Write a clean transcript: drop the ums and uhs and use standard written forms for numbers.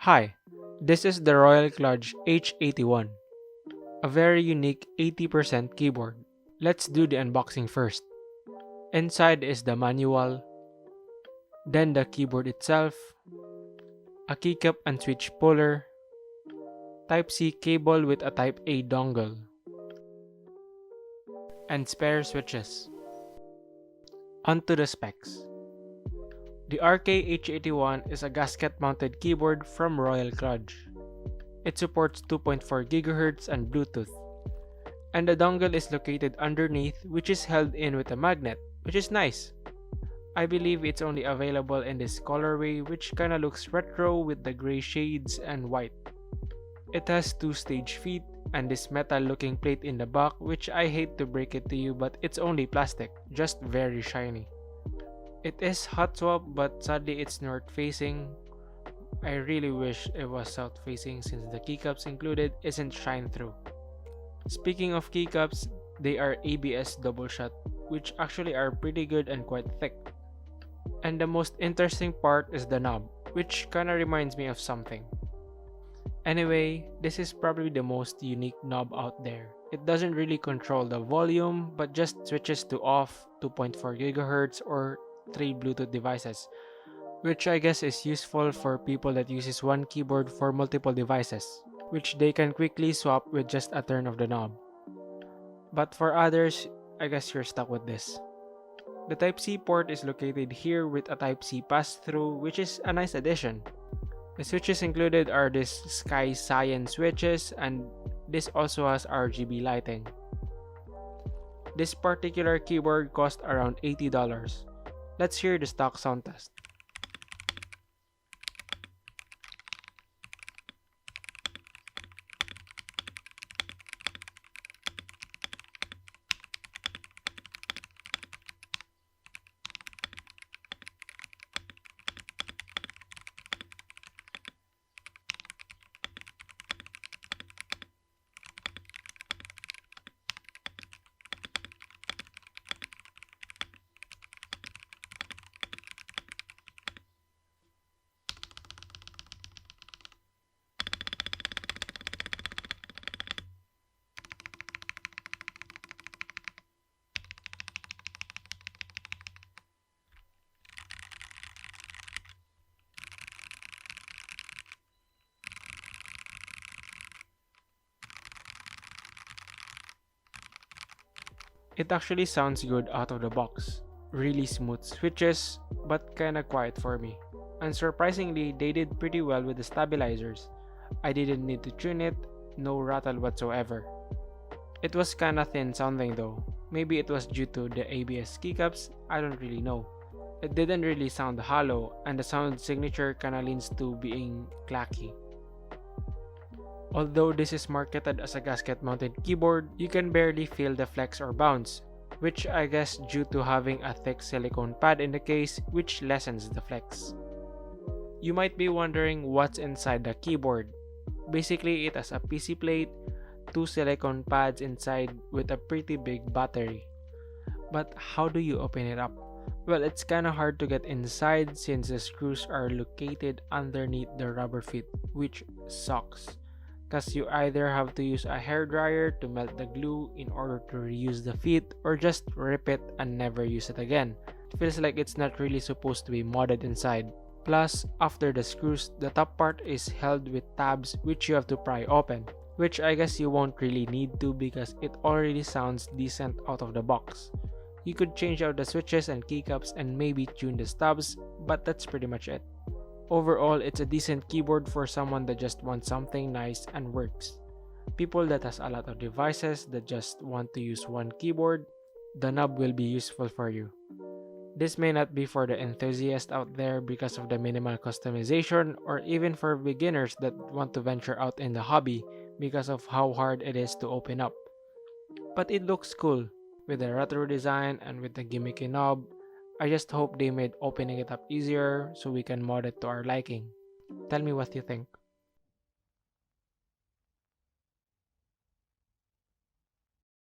Hi, this is the Royal Kludge H81, a very unique 80% keyboard. Let's do the unboxing first. Inside is the manual, then the keyboard itself, a keycap and switch puller, Type-C cable with a Type-A dongle, and spare switches. Onto the specs. The RK-H81 is a gasket-mounted keyboard from Royal Kludge. It supports 2.4 GHz and Bluetooth. And the dongle is located underneath, which is held in with a magnet, which is nice. I believe it's only available in this colorway, which kinda looks retro with the gray shades and white. It has 2 stage feet and this metal looking plate in the back, which I hate to break it to you, but it's only plastic, just very shiny. It is hot swap, but sadly it's north facing. I really wish it was south facing since the keycaps included isn't shine through. Speaking of keycaps, they are ABS double shot, which actually are pretty good and quite thick. And the most interesting part is the knob, which kinda reminds me of something. Anyway, this is probably the most unique knob out there. It doesn't really control the volume, but just switches to off, 2.4 GHz or 3 Bluetooth devices, which I guess is useful for people that uses one keyboard for multiple devices, which they can quickly swap with just a turn of the knob. But for others, I guess you're stuck with this. The Type-C port is located here with a Type-C pass-through, which is a nice addition. The switches included are this Sky Cyan switches, and this also has RGB lighting. This particular keyboard cost around $80. Let's hear the stock sound test. It actually sounds good out of the box. Really smooth switches, but kinda quiet for me. And surprisingly, they did pretty well with the stabilizers. I didn't need to tune it, no rattle whatsoever. It was kinda thin sounding though. Maybe it was due to the ABS keycaps, I don't really know. It didn't really sound hollow, and the sound signature kinda leans to being clacky. Although this is marketed as a gasket-mounted keyboard, you can barely feel the flex or bounce, which I guess due to having a thick silicone pad in the case, which lessens the flex. You might be wondering what's inside the keyboard. Basically, it has a PC plate, 2 silicone pads inside with a pretty big battery. But how do you open it up? Well, it's kinda hard to get inside since the screws are located underneath the rubber feet, which sucks. Cause you either have to use a hairdryer to melt the glue in order to reuse the feet, or just rip it and never use it again. It feels like it's not really supposed to be modded inside. Plus, after the screws, the top part is held with tabs which you have to pry open, which I guess you won't really need to because it already sounds decent out of the box. You could change out the switches and keycaps and maybe tune the stubs, but that's pretty much it. Overall, it's a decent keyboard for someone that just wants something nice and works. People that has a lot of devices that just want to use one keyboard, the knob will be useful for you. This may not be for the enthusiast out there because of the minimal customization, or even for beginners that want to venture out in the hobby because of how hard it is to open up. But it looks cool, with the retro design and with the gimmicky knob. I just hope they made opening it up easier so we can mod it to our liking. Tell me what you think.